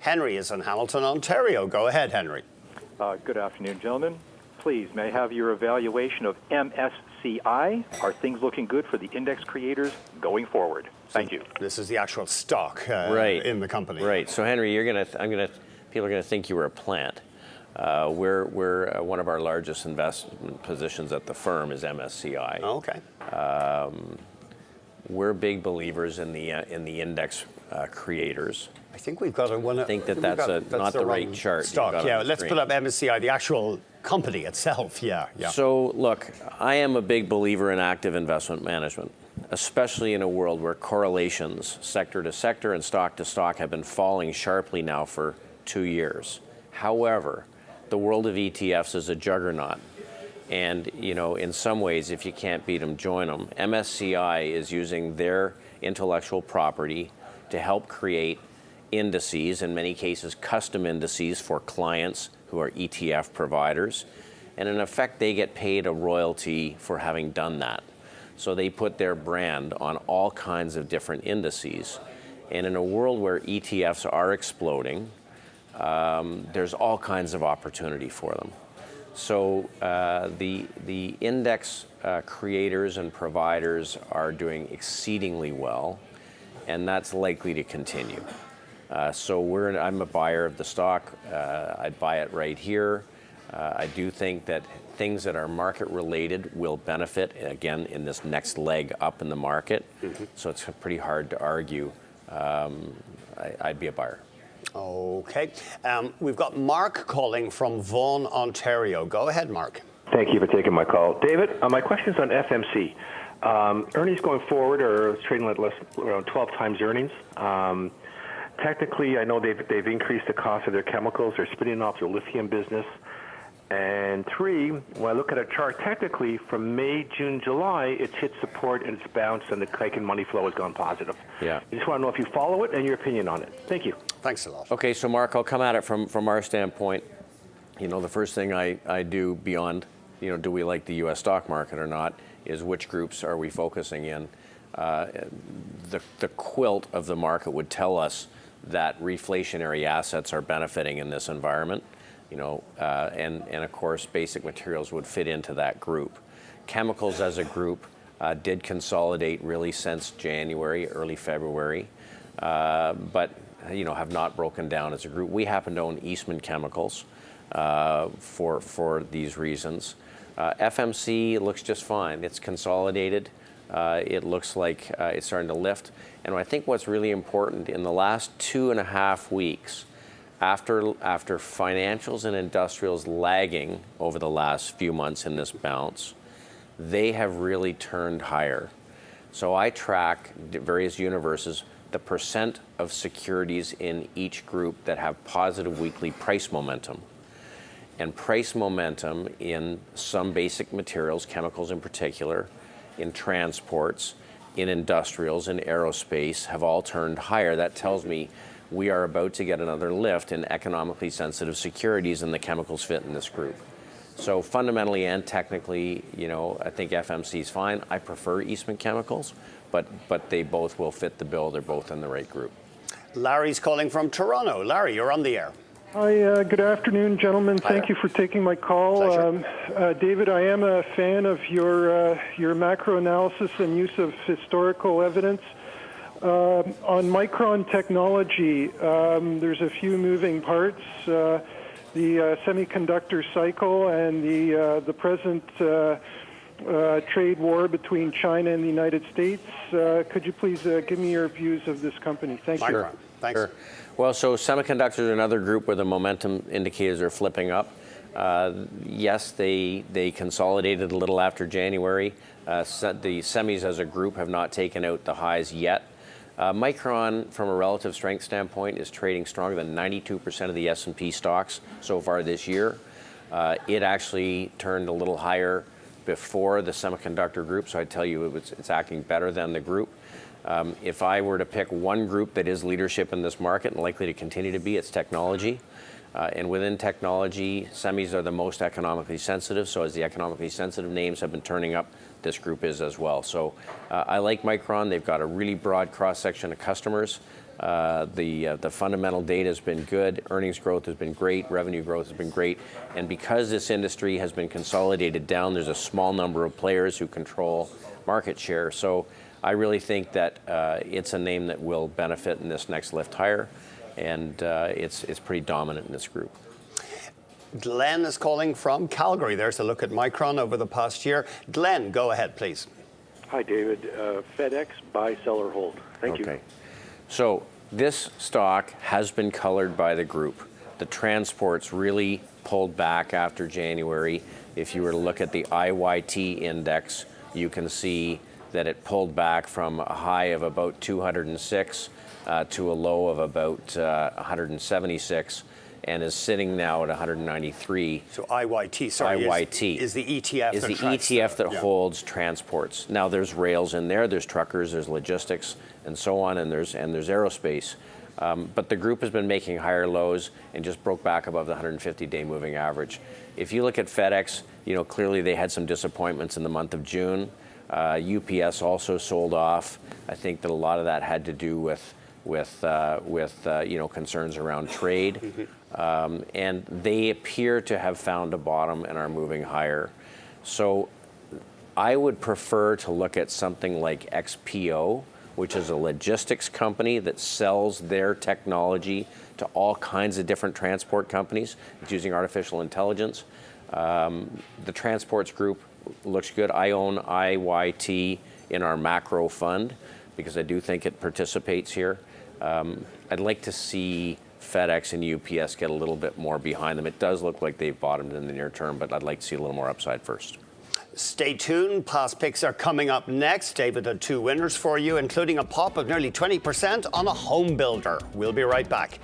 Henry is in Hamilton, Ontario. Go ahead, Henry. Good afternoon, gentlemen. Please, may I have your evaluation of MSCI? Are things looking good for the index creators going forward? Thank you. This is the actual stock in the company. Right. So, Henry, people are gonna think you were a plant. We're one of our largest investment positions at the firm is MSCI. Oh, okay. We're big believers in the index creators. I think we've got one. I think that's not the right chart. Stock. Yeah. Let's put up MSCI, the actual company itself. Yeah. So look, I am a big believer in active investment management, especially in a world where correlations, sector to sector and stock to stock, have been falling sharply now for 2 years. However, the world of ETFs is a juggernaut. And, in some ways, if you can't beat them, join them. MSCI is using their intellectual property to help create indices, in many cases custom indices for clients who are ETF providers. And in effect, they get paid a royalty for having done that. So they put their brand on all kinds of different indices. And in a world where ETFs are exploding, there's all kinds of opportunity for them. So the index creators and providers are doing exceedingly well, and that's likely to continue. So I'm a buyer of the stock. I'd buy it right here. I do think that things that are market related will benefit, again, in this next leg up in the market. Mm-hmm. So it's pretty hard to argue. I'd be a buyer. Okay. We've got Mark calling from Vaughan, Ontario. Go ahead, Mark. Thank you for taking my call. David, my question is on FMC. Earnings going forward are trading at around 12 times earnings. Technically, I know they've increased the cost of their chemicals. They're spinning off their lithium business. And 3, when I look at a chart, technically from May, June, July, it's hit support and it's bounced, and the Kaiken money flow has gone positive. Yeah. I just want to know if you follow it and your opinion on it. Thank you. Thanks a lot. Okay, so Mark, I'll come at it from our standpoint. The first thing I do beyond, do we like the U.S. stock market or not, is which groups are we focusing in. The quilt of the market would tell us that reflationary assets are benefiting in this environment. And of course, basic materials would fit into that group. Chemicals as a group did consolidate really since January, early February, but have not broken down as a group. We happen to own Eastman Chemicals for these reasons. FMC looks just fine. It's consolidated. It looks like it's starting to lift. And I think what's really important, in the last 2.5 weeks, after financials and industrials lagging over the last few months in this bounce, they have really turned higher. So I track various universes, the percent of securities in each group that have positive weekly price momentum. And price momentum in some basic materials, chemicals in particular, in transports, in industrials, in aerospace, have all turned higher. That tells me we are about to get another lift in economically sensitive securities, and the chemicals fit in this group. So fundamentally and technically, I think FMC is fine. I prefer Eastman Chemicals, but they both will fit the bill. They're both in the right group. Larry's calling from Toronto. Larry, you're on the air. Hi, good afternoon, gentlemen. Thank you for taking my call. David, I am a fan of your macro analysis and use of historical evidence. On Micron Technology, there's a few moving parts. The semiconductor cycle and the present trade war between China and the United States. Could you please give me your views of this company? Thank you. Sure. Thanks. Sure. Well, so semiconductors are another group where the momentum indicators are flipping up. Yes, they consolidated a little after January. The semis as a group have not taken out the highs yet. Micron, from a relative strength standpoint, is trading stronger than 92% of the S&P stocks so far this year. It actually turned a little higher before the semiconductor group, so I'd tell you it's acting better than the group. If I were to pick one group that is leadership in this market and likely to continue to be, it's technology. And within technology, semis are the most economically sensitive. So as the economically sensitive names have been turning up, this group is as well. So I like Micron. They've got a really broad cross-section of customers. The fundamental data has been good. Earnings growth has been great. Revenue growth has been great. And because this industry has been consolidated down, there's a small number of players who control market share. So I really think that it's a name that will benefit in this next lift higher, and it's pretty dominant in this group. Glenn is calling from Calgary. There's a look at Micron over the past year. Glenn, go ahead, please. Hi, David. FedEx, buy, sell, or hold. Thank you. So this stock has been colored by the group. The transports really pulled back after January. If you were to look at the IYT index, you can see that it pulled back from a high of about 206 to a low of about 176. And is sitting now at 193. So IYT, sorry, IYT is the ETF is the ETF that holds transports. Now there's rails in there, there's truckers, there's logistics, and so on, and there's aerospace. But the group has been making higher lows and just broke back above the 150-day moving average. If you look at FedEx, clearly they had some disappointments in the month of June. UPS also sold off. I think that a lot of that had to do with concerns around trade, and they appear to have found a bottom and are moving higher. So I would prefer to look at something like XPO, which is a logistics company that sells their technology to all kinds of different transport companies. It's using artificial intelligence. The transports group looks good. I own IYT in our macro fund because I do think it participates here. I'd like to see FedEx and UPS get a little bit more behind them. It does look like they've bottomed in the near term, but I'd like to see a little more upside first. Stay tuned. Past picks are coming up next. David had two winners for you, including a pop of nearly 20% on a home builder. We'll be right back.